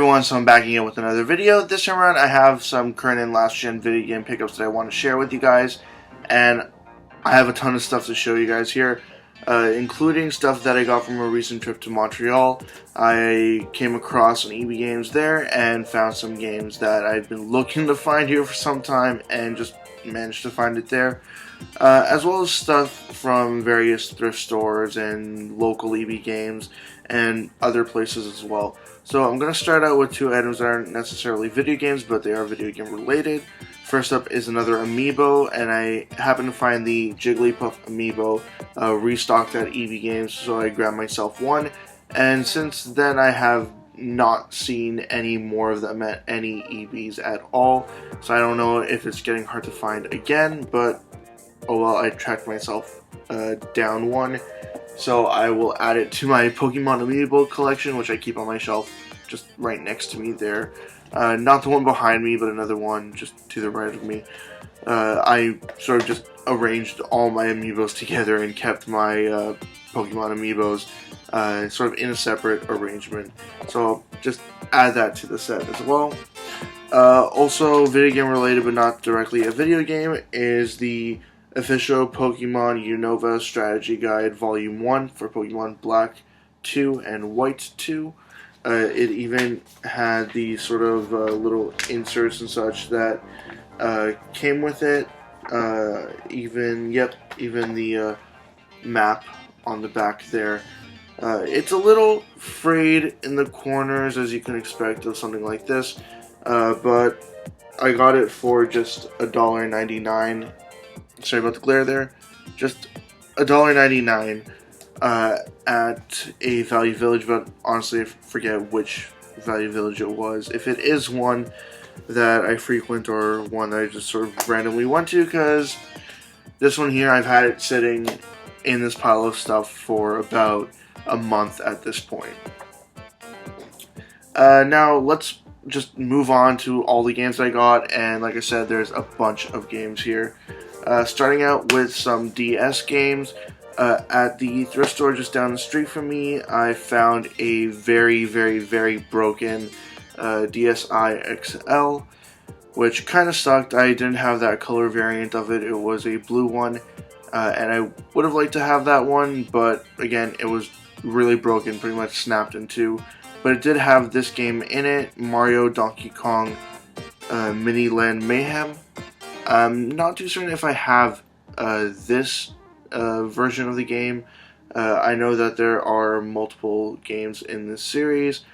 everyone, so I'm back again with another video. This time around I have some current and last gen video game pickups that I want to share with you guys, and I have a ton of stuff to show you guys here, including stuff that I got from a recent trip to Montreal. I came across some EB games there and found some games that I've been looking to find here for some time and just managed to find it there, as well as stuff from various thrift stores and local EB games and other places as well. So I'm going to start out with two items that aren't necessarily video games, but they are video game related. First up is another amiibo, and I happened to find the Jigglypuff amiibo restocked at EB Games, so I grabbed myself one. And since then I have not seen any more of them at any EBs at all, so I don't know if it's getting hard to find again, but oh well, I tracked myself down one. So I will add it to my Pokemon amiibo collection, which I keep on my shelf just right next to me there. Not the one behind me, but another one just to the right of me. I sort of just arranged all my amiibos together and kept my Pokemon amiibos sort of in a separate arrangement. So I'll just add that to the set as well. Also, video game related but not directly a video game is the official Pokemon Unova Strategy Guide Volume 1 for Pokemon Black 2 and White 2. It even had the sort of little inserts and such that came with it. Even the map on the back there. It's a little frayed in the corners, as you can expect of something like this, but I got it for just $1.99. Sorry about the glare there. Just $1.99 at a Value Village, but honestly I forget which Value Village it was. If it is one that I frequent or one that I just sort of randomly went to, because this one here I've had it sitting in this pile of stuff for about a month at this point. Now let's just move on to all the games I got, and like I said, there's a bunch of games here. Starting out with some DS games. At the thrift store just down the street from me, I found a very, very, very broken DSi XL, which kind of sucked. I didn't have that color variant of it. It was a blue one, and I would have liked to have that one, but again, it was really broken, pretty much snapped in two. But it did have this game in it, Mario Donkey Kong Mini Land Mayhem. I'm not too certain if I have this version of the game. I know that there are multiple games in this series,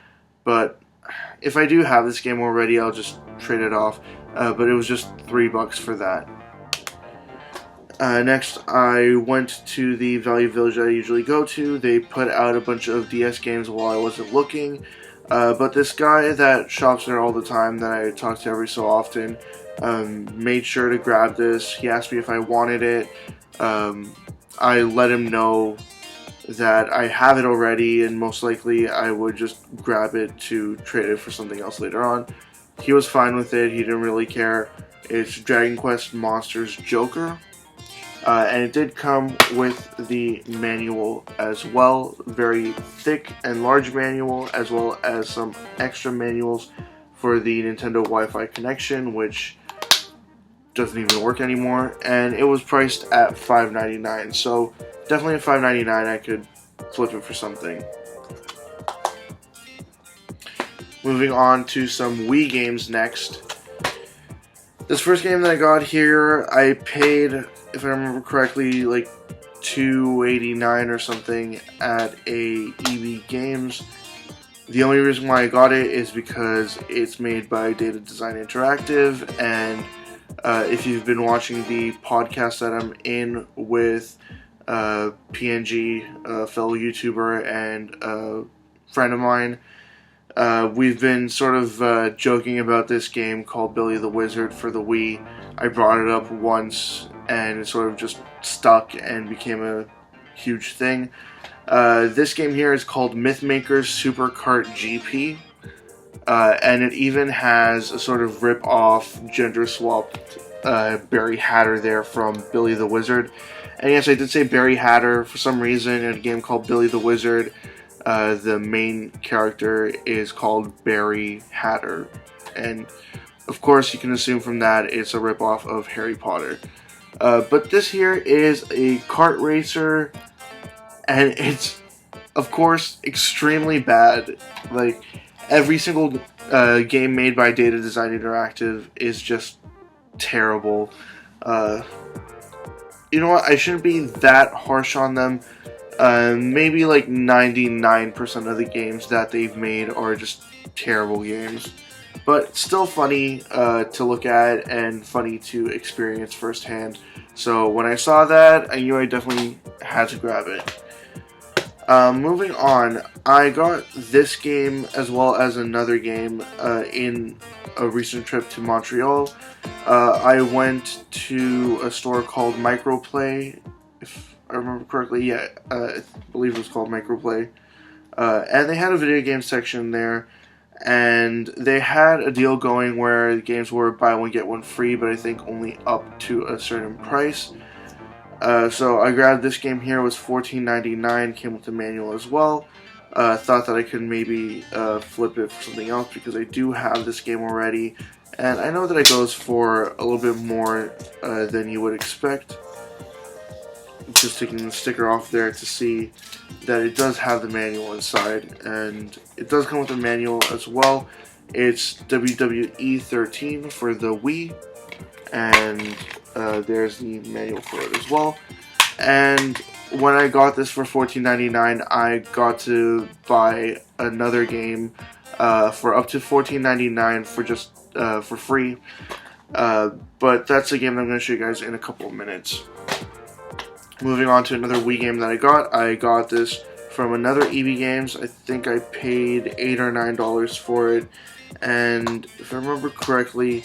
but if I do have this game already, I'll just trade it off. But it was just $3 for that. Next, I went to the Value Village I usually go to. They put out a bunch of DS games while I wasn't looking. But this guy that shops there all the time, that I talk to every so often, made sure to grab this. He asked me if I wanted it. I let him know that I have it already, and most likely I would just grab it to trade it for something else later on. He was fine with it. He didn't really care. It's Dragon Quest Monsters Joker. And it did come with the manual as well, very thick and large manual, as well as some extra manuals for the Nintendo Wi-Fi connection, which doesn't even work anymore, and it was priced at $5.99, so definitely at $5.99 I could flip it for something. Moving on to some Wii games next. This first game that I got here, I paid, if I remember correctly, like $2.89 or something at a EB Games. The only reason why I got it is because it's made by Data Design Interactive, and if you've been watching the podcast that I'm in with PNG, a fellow YouTuber and a friend of mine, we've been sort of joking about this game called Billy the Wizard for the Wii. I brought it up once and it sort of just stuck and became a huge thing. This game here is called Mythmakers Super Kart GP. And it even has a sort of rip-off, gender-swapped Barry Hatter there from Billy the Wizard. And yes, I did say Barry Hatter for some reason in a game called Billy the Wizard. The main character is called Barry Hatter, and of course you can assume from that it's a ripoff of Harry Potter. But this here is a kart racer, and it's of course extremely bad. Like every single game made by Data Design Interactive is just terrible. You know what? I shouldn't be that harsh on them. Maybe like 99% of the games that they've made are just terrible games. But still funny to look at and funny to experience firsthand. So when I saw that, I knew I definitely had to grab it. Moving on, I got this game as well as another game in a recent trip to Montreal. I went to a store called Microplay, if I remember correctly. Yeah, I believe it was called Microplay. And they had a video game section there, and they had a deal going where the games were buy one get one free, but I think only up to a certain price. So I grabbed this game here. It was $14.99, came with the manual as well. Thought that I could maybe flip it for something else because I do have this game already, and I know that it goes for a little bit more than you would expect. Just taking the sticker off there to see that it does have the manual inside, and it does come with a manual as well. It's WWE 13 for the Wii, and there's the manual for it as well. And when I got this for $14.99, I got to buy another game for up to $14.99 for just for free. But that's a game that I'm going to show you guys in a couple of minutes. Moving on to another Wii game that I got this from another EB Games. I think I paid $8 or $9 for it, and if I remember correctly,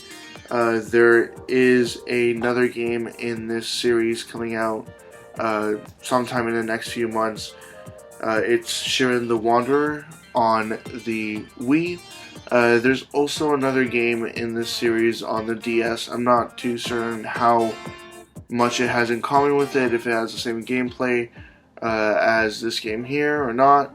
there is another game in this series coming out sometime in the next few months. It's Shiren the Wanderer on the Wii. There's also another game in this series on the DS. I'm not too certain how much it has in common with it, if it has the same gameplay as this game here or not.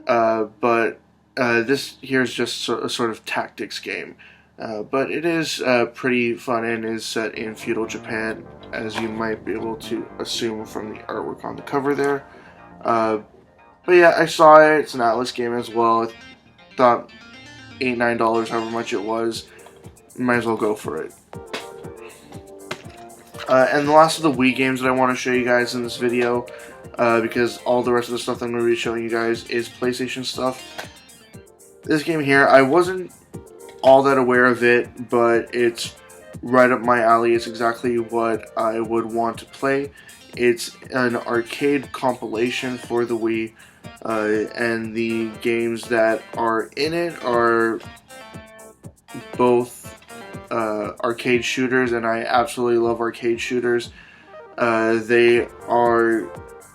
But this here is just a sort of tactics game. But it is pretty fun and is set in feudal Japan, as you might be able to assume from the artwork on the cover there. But yeah, I saw it. It's an Atlas game as well. I thought $8, $9, however much it was, might as well go for it. And the last of the Wii games that I want to show you guys in this video, because all the rest of the stuff that I'm going to be showing you guys is PlayStation stuff. This game here, I wasn't all that aware of it, but it's right up my alley. It's exactly what I would want to play. It's an arcade compilation for the Wii, and the games that are in it are both arcade shooters, and I absolutely love arcade shooters. They are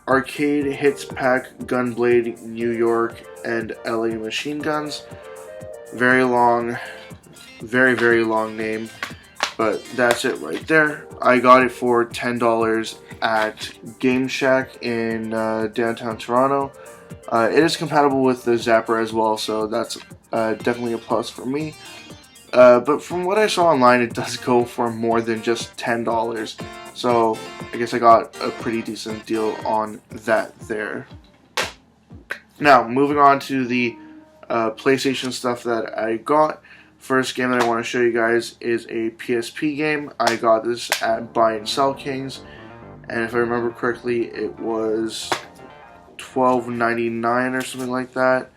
Arcade Hits Pack, Gunblade, New York, and LA Machine Guns. Very long, very long name, but that's it right there. I got it for $10 at Game Shack in downtown Toronto. It is compatible with the Zapper as well, so that's definitely a plus for me. But from what I saw online, it does go for more than just $10. So I guess I got a pretty decent deal on that there. Now, moving on to the PlayStation stuff that I got. First game that I want to show you guys is a PSP game. I got this at Buy and Sell Kings, and if I remember correctly, it was $12.99 or something like that.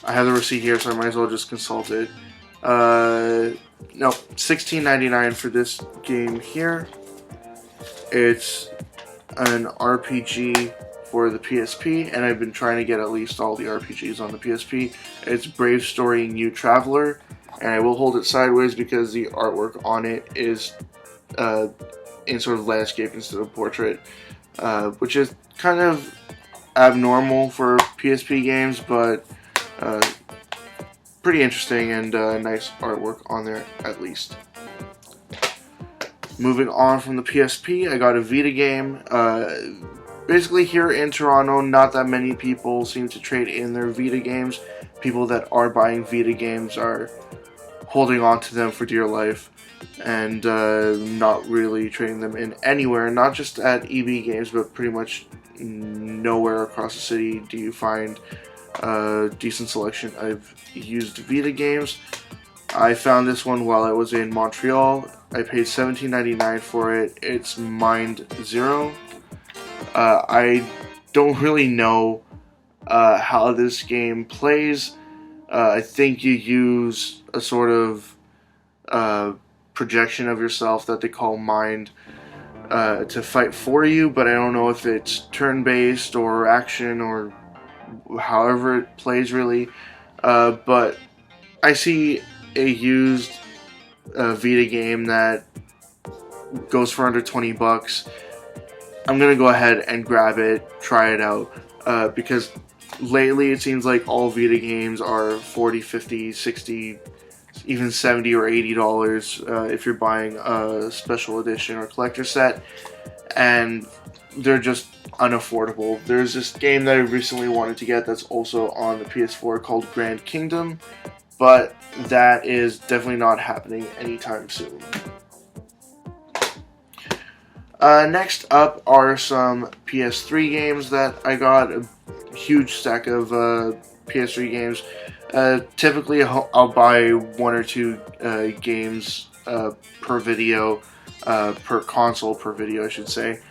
I have the receipt here, so I might as well just consult it. No, $16.99 for this game here. It's an RPG for the PSP, and I've been trying to get at least all the RPGs on the PSP. It's Brave Story New Traveler, and I will hold it sideways because the artwork on it is in sort of landscape instead of portrait, which is kind of abnormal for PSP games, but pretty interesting and nice artwork on there at least. Moving on from the PSP, I got a Vita game. basically here in Toronto, not that many people seem to trade in their Vita games. People that are buying Vita games are holding on to them for dear life and not really trading them in anywhere, not just at EB Games, but pretty much nowhere across the city do you find a decent selection of used Vita games. I found this one while I was in Montreal. I paid $17.99 for it. It's Mind Zero. I don't really know how this game plays. I think you use a sort of projection of yourself that they call Mind to fight for you, but I don't know if it's turn-based or action or however it plays really. But I see a used Vita game that goes for under 20 bucks. I'm gonna go ahead and grab it, try it out, because lately it seems like all Vita games are 40, 50, 60, even 70 or $80 if you're buying a special edition or collector set, and they're just unaffordable. There's this game that I recently wanted to get that's also on the PS4 called Grand Kingdom, but that is definitely not happening anytime soon. Next up are some PS3 games that I got, a huge stack of PS3 games. Typically I'll buy one or two games per video, per console per video I should say.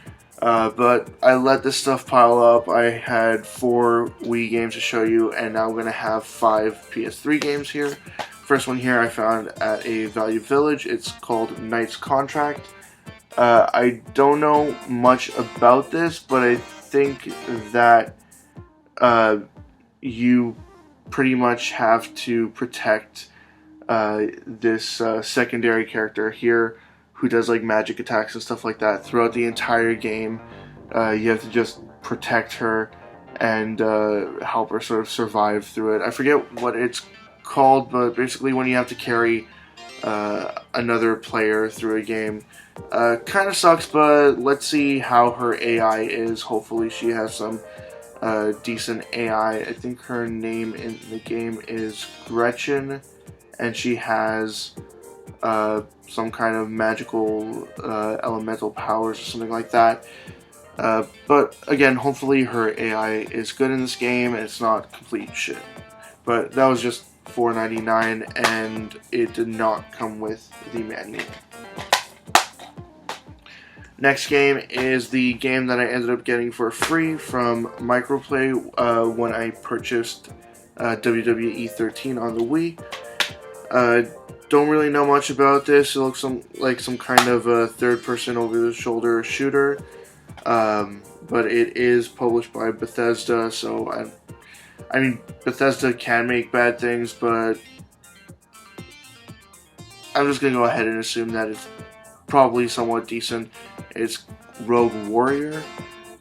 But I let this stuff pile up. I had 4 Wii games to show you, and now I'm going to have 5 PS3 games here. First one here I found at a Value Village. It's called Knight's Contract. I don't know much about this, but I think that you pretty much have to protect this secondary character here who does like magic attacks and stuff like that throughout the entire game. You have to just protect her and help her sort of survive through it. I forget what it's called, but basically when you have to carry another player through a game. Kind of sucks, but let's see how her AI is. Hopefully she has some decent AI. I think her name in the game is Gretchen, and she has some kind of magical elemental powers or something like that. But again, hopefully her AI is good in this game and it's not complete shit. But that was just $4.99 and it did not come with the manual. Next game is the game that I ended up getting for free from Microplay when I purchased WWE 13 on the Wii. Don't really know much about this. It looks like some kind of a third-person over-the-shoulder shooter, but it is published by Bethesda, so I mean, Bethesda can make bad things, but I'm just going to go ahead and assume that it's probably somewhat decent. It's Rogue Warrior.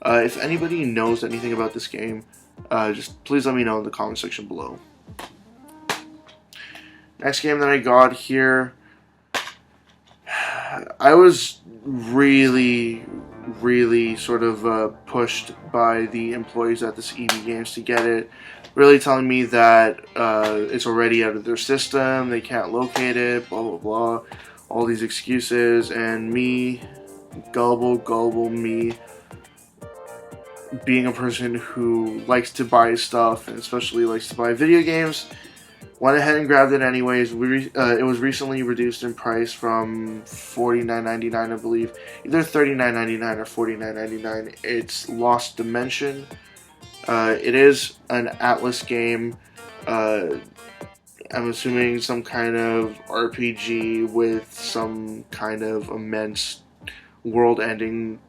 If anybody knows anything about this game, just please let me know in the comment section below. Next game that I got here, I was really sort of pushed by the employees at this EB Games to get it, really telling me that it's already out of their system, they can't locate it, blah blah blah, all these excuses, and me, gullible me, being a person who likes to buy stuff and especially likes to buy video games, went ahead and grabbed it anyways. It was recently reduced in price from $49.99, I believe, either $39.99 or $49.99. It's Lost Dimension. It is an Atlas game. I'm assuming some kind of RPG with some kind of immense world-ending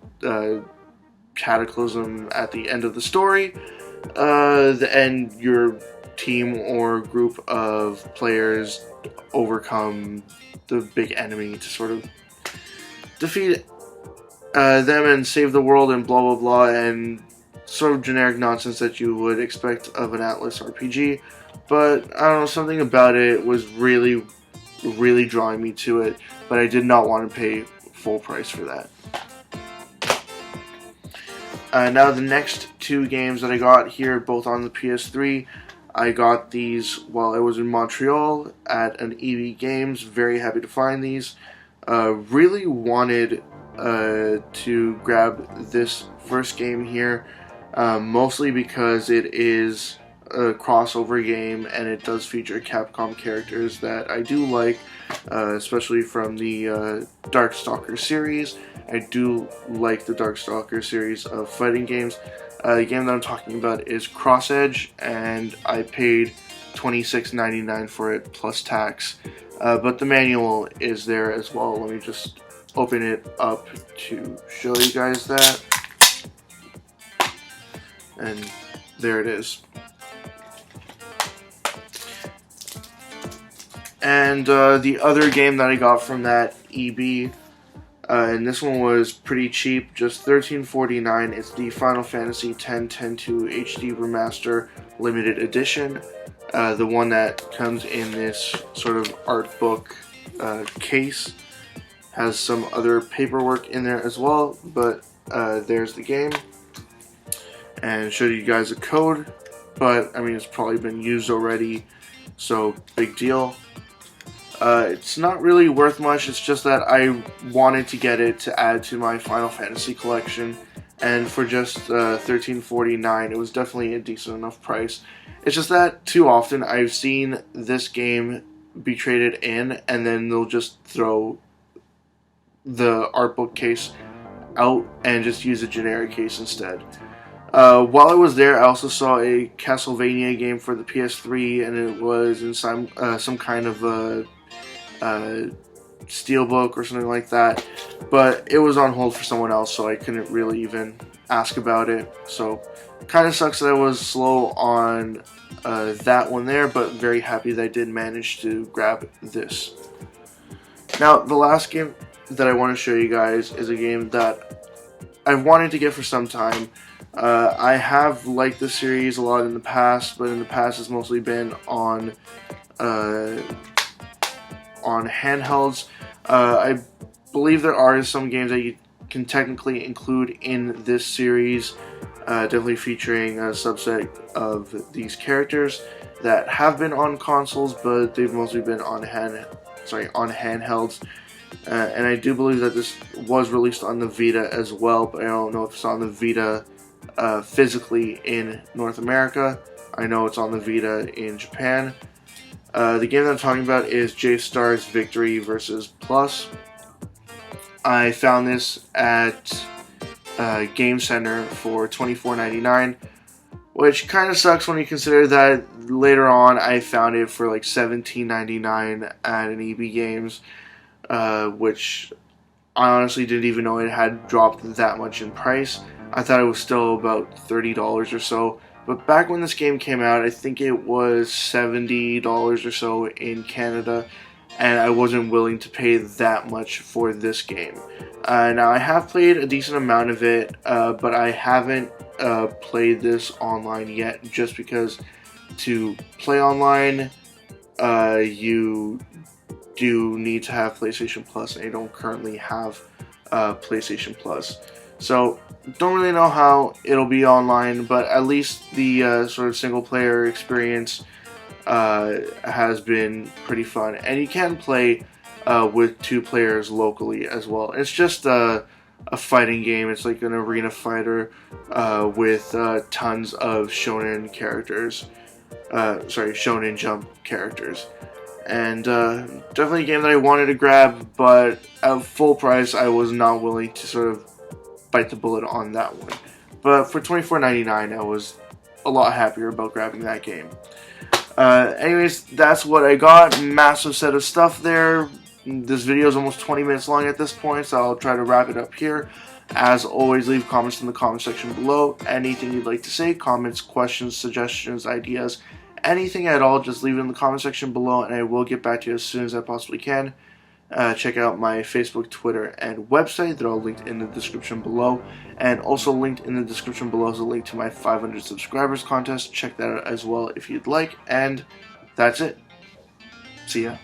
cataclysm at the end of the story. And your team or group of players overcome the big enemy to sort of defeat them and save the world and blah blah blah, and sort of generic nonsense that you would expect of an Atlas RPG. But I don't know, something about it was really drawing me to it, but I did not want to pay full price for that. Now the next two games that I got here, both on the PS3, I got these while I was in Montreal at an EB Games. Very happy to find these. Really wanted to grab this first game here, mostly because it is a crossover game and it does feature Capcom characters that I do like, especially from the Darkstalker series. I do like the Darkstalker series of fighting games. The game that I'm talking about is Cross Edge, and I paid $26.99 for it plus tax. But the manual is there as well. Let me just open it up to show you guys that. And there it is. And the other game that I got from that EB, and this one was pretty cheap, just $13.49. It's the Final Fantasy X 10-2 HD Remaster Limited Edition. The one that comes in this sort of art book case. Has some other paperwork in there as well, but there's the game. And showed you guys a code, but I mean it's probably been used already, so big deal. It's not really worth much, it's just that I wanted to get it to add to my Final Fantasy collection, and for just $13.49 it was definitely a decent enough price. It's just that too often I've seen this game be traded in and then they'll just throw the art book case out and just use a generic case instead. While I was there, I also saw a Castlevania game for the PS3, and it was in some kind of a steelbook or something like that, but it was on hold for someone else, so I couldn't really even ask about it. So kind of sucks that I was slow on that one there, but very happy that I did manage to grab this. Now the last game that I want to show you guys is a game that I've wanted to get for some time. I have liked the series a lot in the past, but in the past it's mostly been on handhelds. I believe there are some games that you can technically include in this series, definitely featuring a subset of these characters that have been on consoles, but they've mostly been on handhelds. And I do believe that this was released on the Vita as well, but I don't know if it's on the Vita physically in North America. I know it's on the Vita in Japan. The game that I'm talking about is J-Star's Victory vs. Plus. I found this at Game Center for $24.99, which kind of sucks when you consider that later on I found it for like $17.99 at an EB Games, which I honestly didn't even know it had dropped that much in price. I thought it was still about $30 or so, but back when this game came out, I think it was $70 or so in Canada, and I wasn't willing to pay that much for this game. Now, I have played a decent amount of it, but I haven't played this online yet, just because to play online, you do need to have PlayStation Plus, and I don't currently have PlayStation Plus. So, don't really know how it'll be online, but at least the sort of single-player experience has been pretty fun. And you can play with two players locally as well. It's just a fighting game. It's like an arena fighter with tons of shonen characters. Shonen Jump characters. And definitely a game that I wanted to grab, but at full price I was not willing to sort of bite the bullet on that one. But for $24.99 I was a lot happier about grabbing that game. Anyways, that's what I got. Massive set of stuff there. This video is almost 20 minutes long at this point, so I'll try to wrap it up here. As always, leave comments in the comment section below. Anything you'd like to say, comments, questions, suggestions, ideas, anything at all, just leave it in the comment section below and I will get back to you as soon as I possibly can. Check out my Facebook, Twitter, and website. They're all linked in the description below. And also linked in the description below is a link to my 500 subscribers contest. Check that out as well if you'd like. And that's it. See ya.